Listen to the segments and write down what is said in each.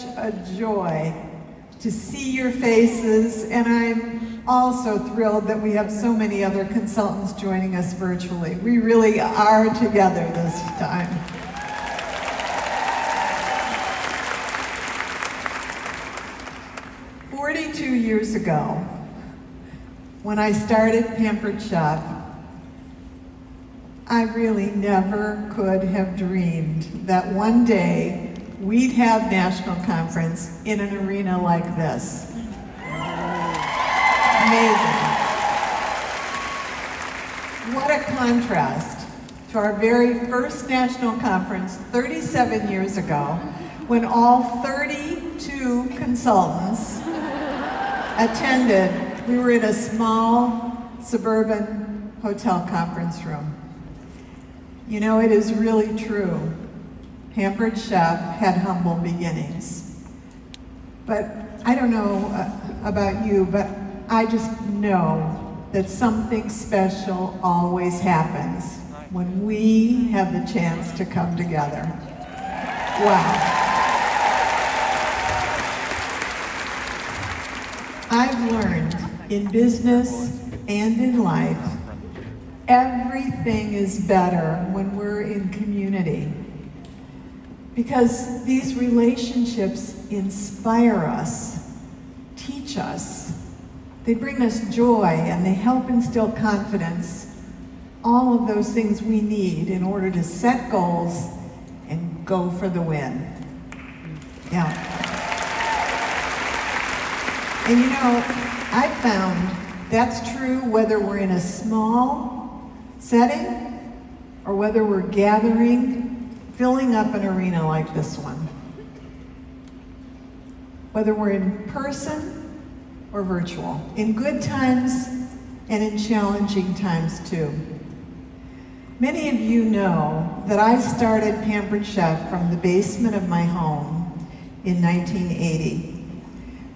such a joy to see your faces, and I'm also thrilled that we have so many other consultants joining us virtually. We really are together this time. "42 years ago, when I started Pampered Chef, I really never could have dreamed that one day we'd have national conference in an arena like this. Amazing. What a contrast to our very first national conference 37 years ago, when all 32 consultants attended. We were in a small suburban hotel conference room. You know, it is really true. Pampered Chef had humble beginnings. But I don't know about you, but I just know that something special always happens when we have the chance to come together. Wow. I've learned in business and in life, everything is better when we're in community, because these relationships inspire us, teach us, they bring us joy, and they help instill confidence, all of those things we need in order to set goals and go for the win. Yeah. And you know, I've found that's true whether we're in a small setting or whether we're gathering, filling up an arena like this one. Whether we're in person or virtual, in good times and in challenging times too. Many of you know that I started Pampered Chef from the basement of my home in 1980.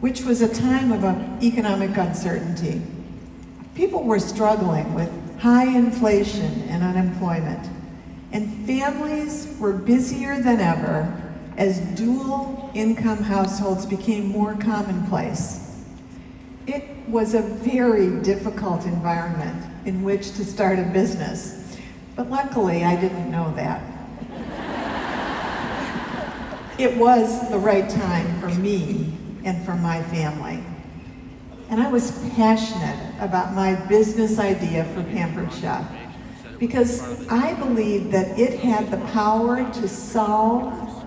Which was a time of economic uncertainty. People were struggling with high inflation and unemployment, and families were busier than ever as dual income households became more commonplace. It was a very difficult environment in which to start a business, but luckily I didn't know that. It was the right time for me and for my family. And I was passionate about my business idea for Pampered Chef because I believed that it had the power to solve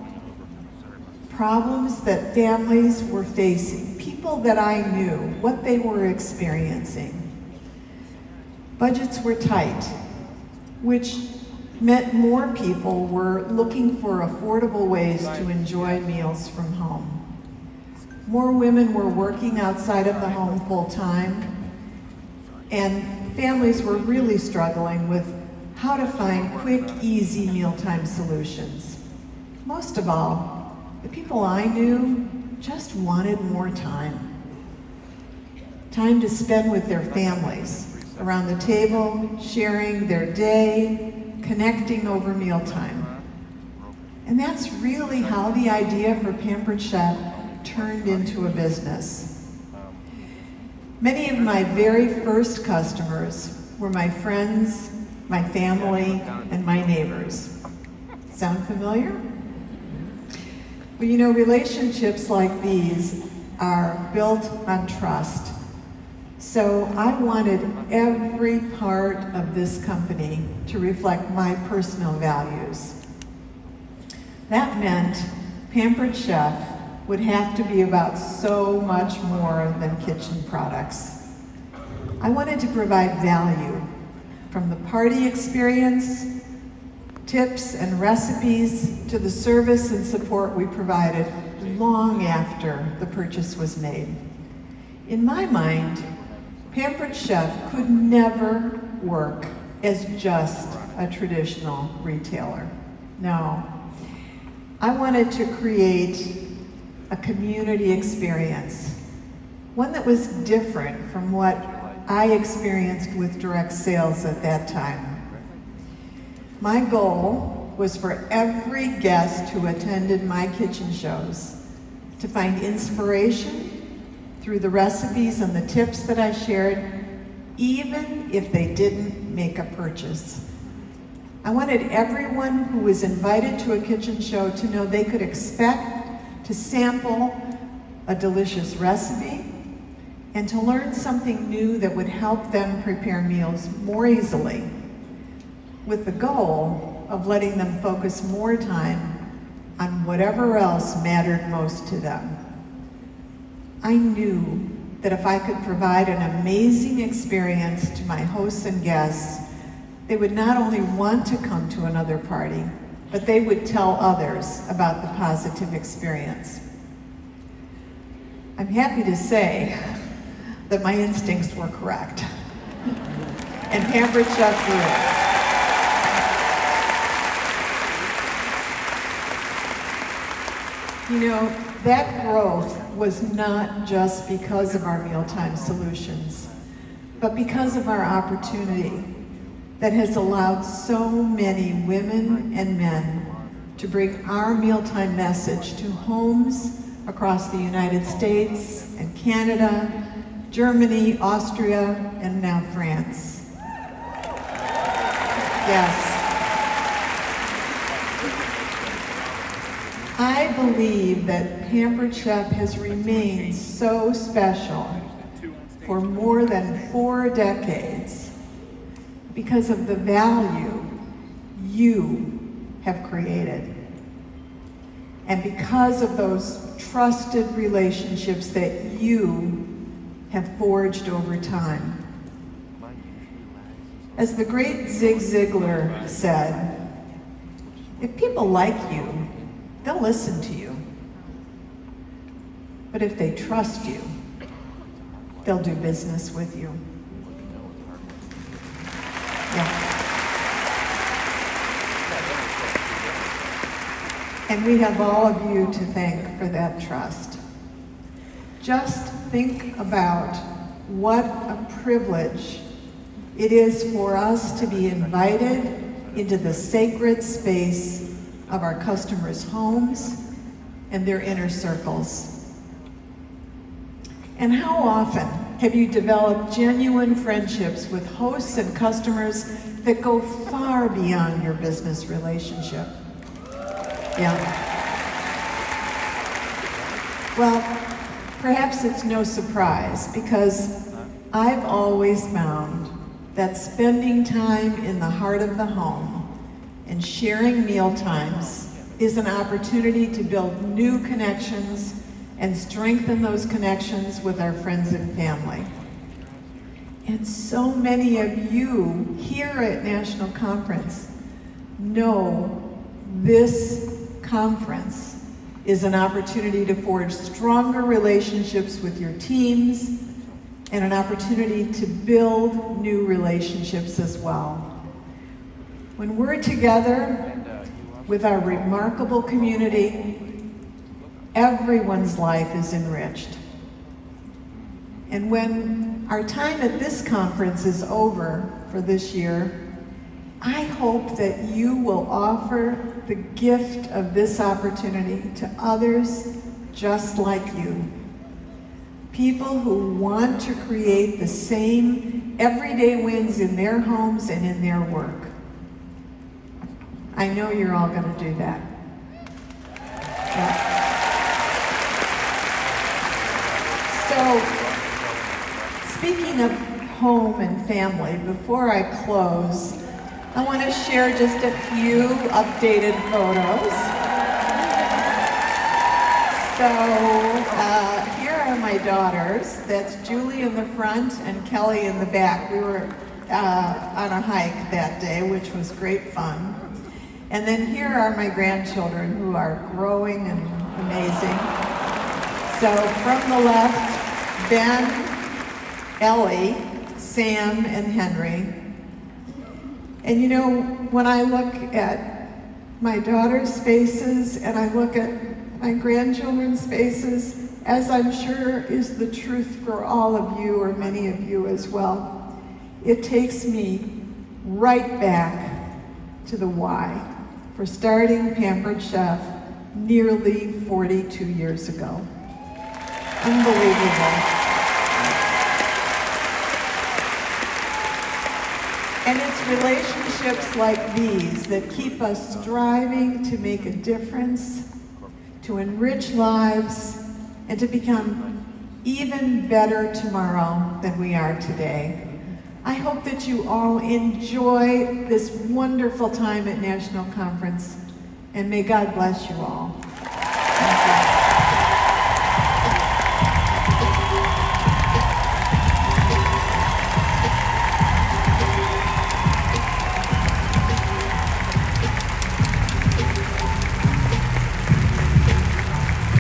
problems that families were facing, people that I knew, what they were experiencing. Budgets were tight, which meant more people were looking for affordable ways to enjoy meals from home. More women were working outside of the home full-time, and families were really struggling with how to find quick, easy mealtime solutions. Most of all, the people I knew just wanted more time. Time to spend with their families, around the table, sharing their day, connecting over mealtime. And that's really how the idea for Pampered Chef turned into a business. Many of my very first customers were my friends, my family, and my neighbors. Sound familiar? Well, you know, relationships like these are built on trust. So I wanted every part of this company to reflect my personal values. That meant Pampered Chef would have to be about so much more than kitchen products. I wanted to provide value, from the party experience, tips and recipes, to the service and support we provided long after the purchase was made. In my mind, Pampered Chef could never work as just a traditional retailer. No, I wanted to create a community experience, one that was different from what I experienced with direct sales at that time. My goal was for every guest who attended my kitchen shows to find inspiration through the recipes and the tips that I shared, even if they didn't make a purchase. I wanted everyone who was invited to a kitchen show to know they could expect to sample a delicious recipe and to learn something new that would help them prepare meals more easily, with the goal of letting them focus more time on whatever else mattered most to them. I knew that if I could provide an amazing experience to my hosts and guests, they would not only want to come to another party, but they would tell others about the positive experience. I'm happy to say that my instincts were correct. And Pampered Chef grew. You know, that growth was not just because of our mealtime solutions, but because of our opportunity that has allowed so many women and men to bring our mealtime message to homes across the United States and Canada, Germany, Austria, and now France. Yes. I believe that Pampered Chef has remained so special for more than 4 decades because of the value you have created, and because of those trusted relationships that you have forged over time. As the great Zig Ziglar said, if people like you, they'll listen to you. But if they trust you, they'll do business with you. Yeah. And we have all of you to thank for that trust. Just think about what a privilege it is for us to be invited into the sacred space of our customers' homes and their inner circles. And how often have you developed genuine friendships with hosts and customers that go far beyond your business relationship? Yeah. Well, perhaps it's no surprise, because I've always found that spending time in the heart of the home and sharing meal times is an opportunity to build new connections and strengthen those connections with our friends and family. And so many of you here at National Conference know this conference is an opportunity to forge stronger relationships with your teams and an opportunity to build new relationships as well. When we're together with our remarkable community, everyone's life is enriched. And when our time at this conference is over for this year, I hope that you will offer the gift of this opportunity to others just like you. People who want to create the same everyday wins in their homes and in their work. I know you're all going to do that. Yeah. So, speaking of home and family, before I close, I want to share just a few updated photos. So, here are my daughters. That's Julie in the front and Kelly in the back. We were on a hike that day, which was great fun. And then here are my grandchildren, who are growing and amazing. So from the left, Ben, Ellie, Sam, and Henry. And you know, when I look at my daughter's faces and I look at my grandchildren's faces, as I'm sure is the truth for all of you, or many of you as well, it takes me right back to the why for starting Pampered Chef nearly 42 years ago. Unbelievable. And it's relationships like these that keep us striving to make a difference, to enrich lives, and to become even better tomorrow than we are today. I hope that you all enjoy this wonderful time at National Conference, and may God bless you all.